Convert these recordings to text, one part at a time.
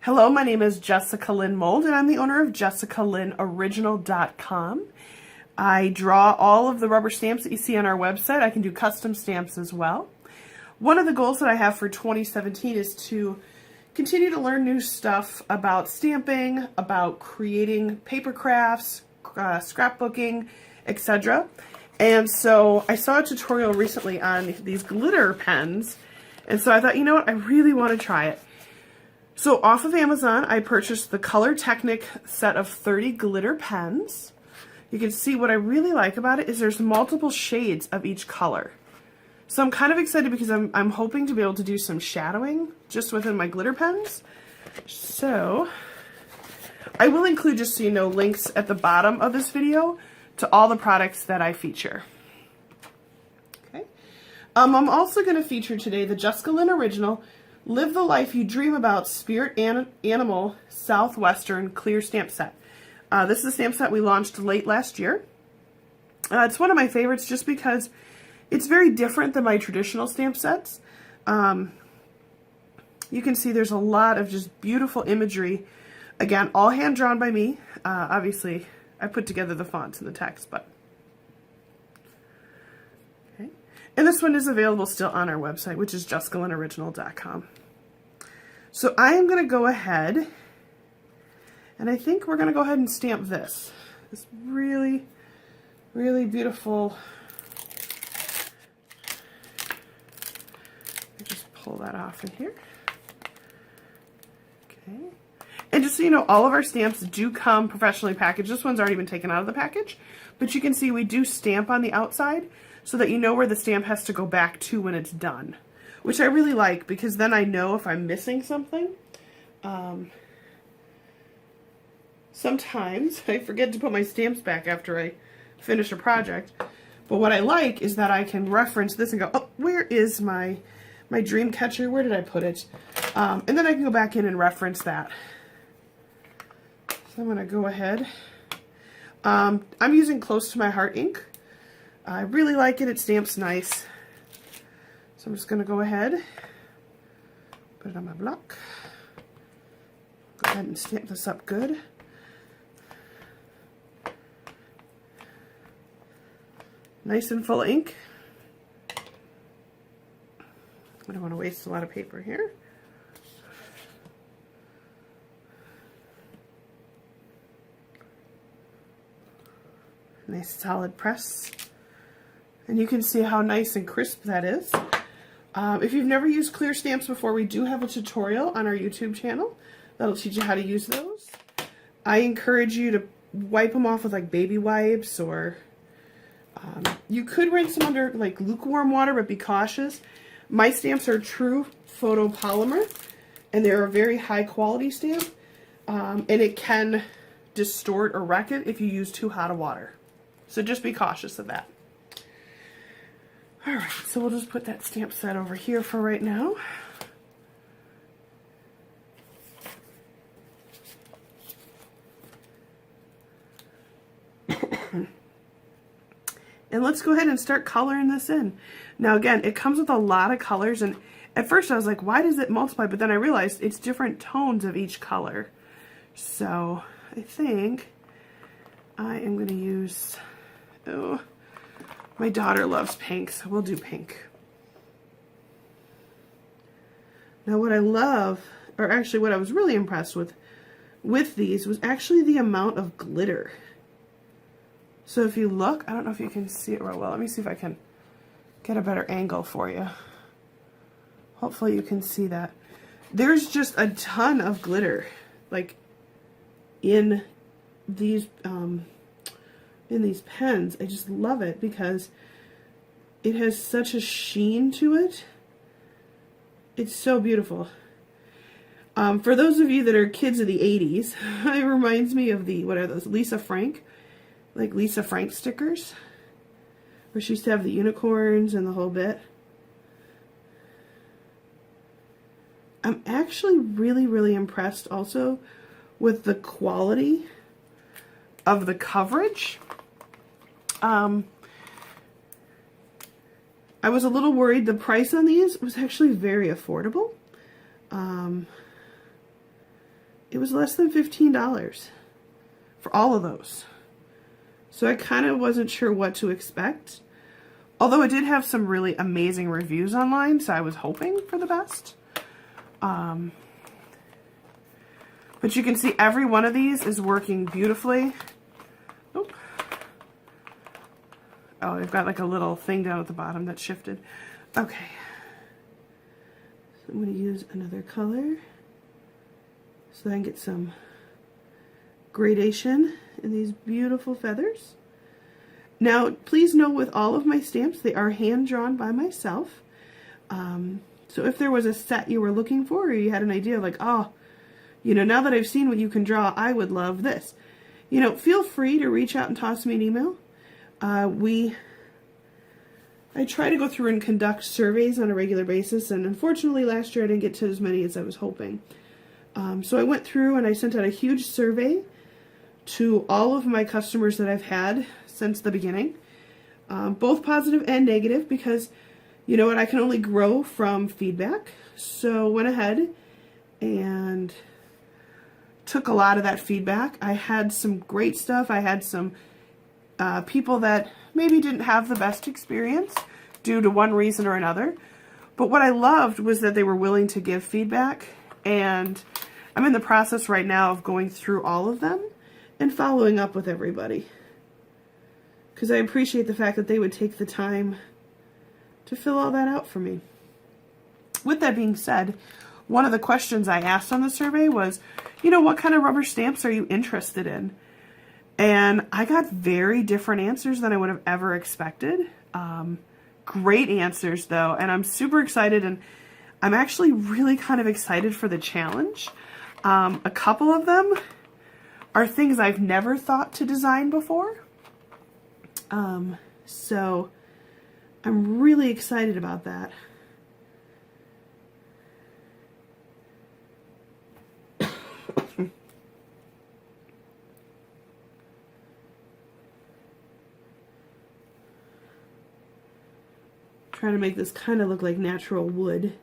Hello, my name is Jessica Lynn Mold, and I'm the owner of JessicaLynnOriginal.com. I draw all of the rubber stamps that you see on our website. I can do custom stamps as well. One of the goals that I have for 2017 is to continue to learn new stuff about stamping, about creating paper crafts, scrapbooking, etc. And so I saw a tutorial recently on these glitter pens, and so I thought, you know what, I really want to try it. So off of Amazon, I purchased the Color Technik set of 30 glitter pens. You can see what I really like about it is there's multiple shades of each color. So I'm kind of excited because I'm hoping to be able to do some shadowing just within my glitter pens. So I will include, just so you know, links at the bottom of this video to all the products that I feature. Okay. I'm also going to feature today the Jessica Lynn Original Live the Life You Dream About Spirit Animal Southwestern Clear Stamp Set. This is a stamp set we launched late last year. It's one of my favorites just because it's very different than my traditional stamp sets. You can see there's a lot of just beautiful imagery. Again, all hand drawn by me. Obviously, I put together the fonts and the text, but okay. And this one is available still on our website, which is JessicaLynnOriginal.com. So I am going to go ahead, and I think we're going to go ahead and stamp this. This really, really beautiful. Just pull that off in here. Okay. And just so you know, all of our stamps do come professionally packaged. This one's already been taken out of the package, but you can see we do stamp on the outside so that you know where the stamp has to go back to when it's done, which I really like because then I know if I'm missing something. Sometimes I forget to put my stamps back after I finish a project, but what I like is that I can reference this and go, oh, where is my dream catcher? Where did I put it? And then I can go back in and reference that. So I'm going to go ahead. I'm using Close to My Heart ink. I really like it. It stamps nice. So I'm just going to go ahead, put it on my block. Go ahead and stamp this up good. Nice and full of ink. I don't want to waste a lot of paper here. Nice solid press. And you can see how nice and crisp that is. If you've never used clear stamps before, we do have a tutorial on our YouTube channel that'll teach you how to use those. I encourage you to wipe them off with like baby wipes, or you could rinse them under like lukewarm water, but be cautious. My stamps are true photopolymer, and they're a very high quality stamp, and it can distort or wreck it if you use too hot of water. So just be cautious of that. Alright, so we'll just put that stamp set over here for right now. And let's go ahead and start coloring this in. Now again, it comes with a lot of colors, and at first I was like, why does it multiply? But then I realized it's different tones of each color. So I think I am going to use, oh, my daughter loves pink, so we'll do pink. Now what I love, or actually what I was really impressed with these, was actually the amount of glitter. So if you look, I don't know if you can see it real well. Let me see if I can get a better angle for you. Hopefully you can see that. There's just a ton of glitter, like in these pens. I just love it because it has such a sheen to it. It's so beautiful. For those of you that are kids of the 80s, it reminds me of the, what are those, Lisa Frank? Like Lisa Frank stickers, where she used to have the unicorns and the whole bit. I'm actually really, really impressed also with the quality of the coverage. I was a little worried. The price on these was actually very affordable. it was less than $15 for all of those. So I kind of wasn't sure what to expect. Although it did have some really amazing reviews online, so I was hoping for the best. But you can see every one of these is working beautifully. Oop. Oh, they've got like a little thing down at the bottom that shifted. Okay. So I'm going to use another color so that I can get some gradation in these beautiful feathers. Now, please know with all of my stamps, they are hand-drawn by myself. So if there was a set you were looking for, or you had an idea like, oh, you know, now that I've seen what you can draw, I would love this. You know, feel free to reach out and toss me an email. I try to go through and conduct surveys on a regular basis, and unfortunately last year I didn't get to as many as I was hoping. So I went through and I sent out a huge survey to all of my customers that I've had since the beginning, both positive and negative, because you know what, I can only grow from feedback. So went ahead and took a lot of that feedback. I had some great stuff. I had some people that maybe didn't have the best experience due to one reason or another. But what I loved was that they were willing to give feedback, and I'm in the process right now of going through all of them and following up with everybody, because I appreciate the fact that they would take the time to fill all that out for me. With that being said, one of the questions I asked on the survey was, you know, what kind of rubber stamps are you interested in? And I got very different answers than I would have ever expected. Great answers though, and I'm super excited, and I'm actually really kind of excited for the challenge. A couple of them are things I've never thought to design before. So I'm really excited about that. Trying to make this kind of look like natural wood,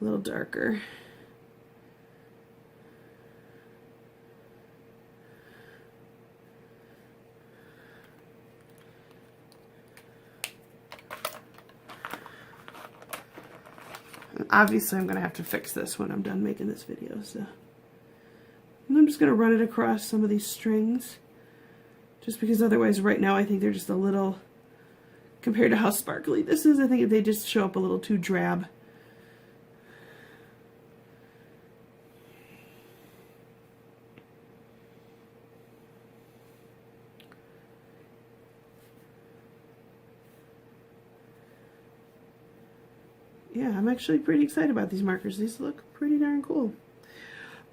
a little darker. And obviously I'm going to have to fix this when I'm done making this video, so and I'm just going to run it across some of these strings, just because otherwise right now I think they're just a little, compared to how sparkly this is, I think they just show up a little too drab. Yeah, I'm actually pretty excited about these markers. These look pretty darn cool.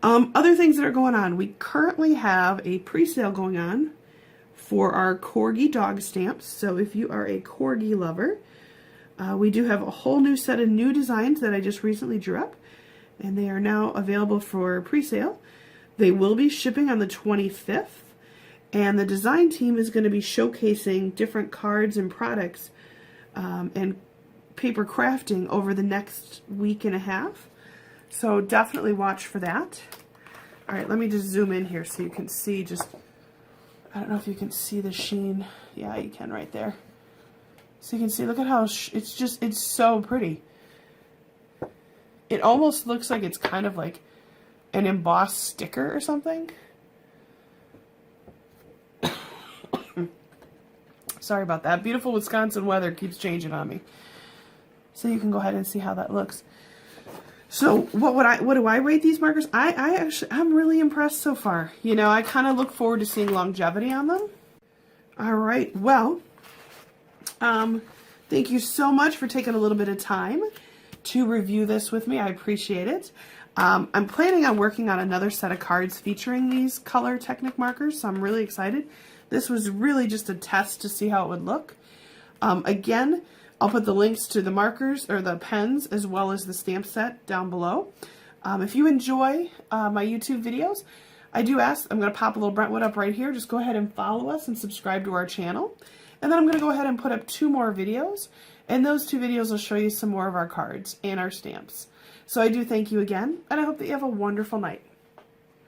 Other things that are going on. We currently have a pre-sale going on for our Corgi dog stamps. So if you are a Corgi lover, we do have a whole new set of new designs that I just recently drew up, and they are now available for pre-sale. They will be shipping on the 25th, and the design team is going to be showcasing different cards and products and paper crafting over the next week and a half. So definitely watch for that. All right, let me just zoom in here so you can see just, I don't know if you can see the sheen. Yeah, you can right there. So you can see, look at how it's so pretty. It almost looks like it's kind of like an embossed sticker or something. Sorry about that. Beautiful Wisconsin weather keeps changing on me. So you can go ahead and see how that looks. So what do I rate these markers? I'm really impressed so far. You know, I kind of look forward to seeing longevity on them. All right, well, thank you so much for taking a little bit of time to review this with me. I appreciate it. I'm planning on working on another set of cards featuring these color Technik markers, so I'm really excited. This was really just a test to see how it would look. Again, I'll put the links to the markers or the pens as well as the stamp set down below. If you enjoy my YouTube videos, I do ask, I'm going to pop a little Brentwood up right here. Just go ahead and follow us and subscribe to our channel. And then I'm going to go ahead and put up 2 more videos. And those 2 videos will show you some more of our cards and our stamps. So I do thank you again, and I hope that you have a wonderful night.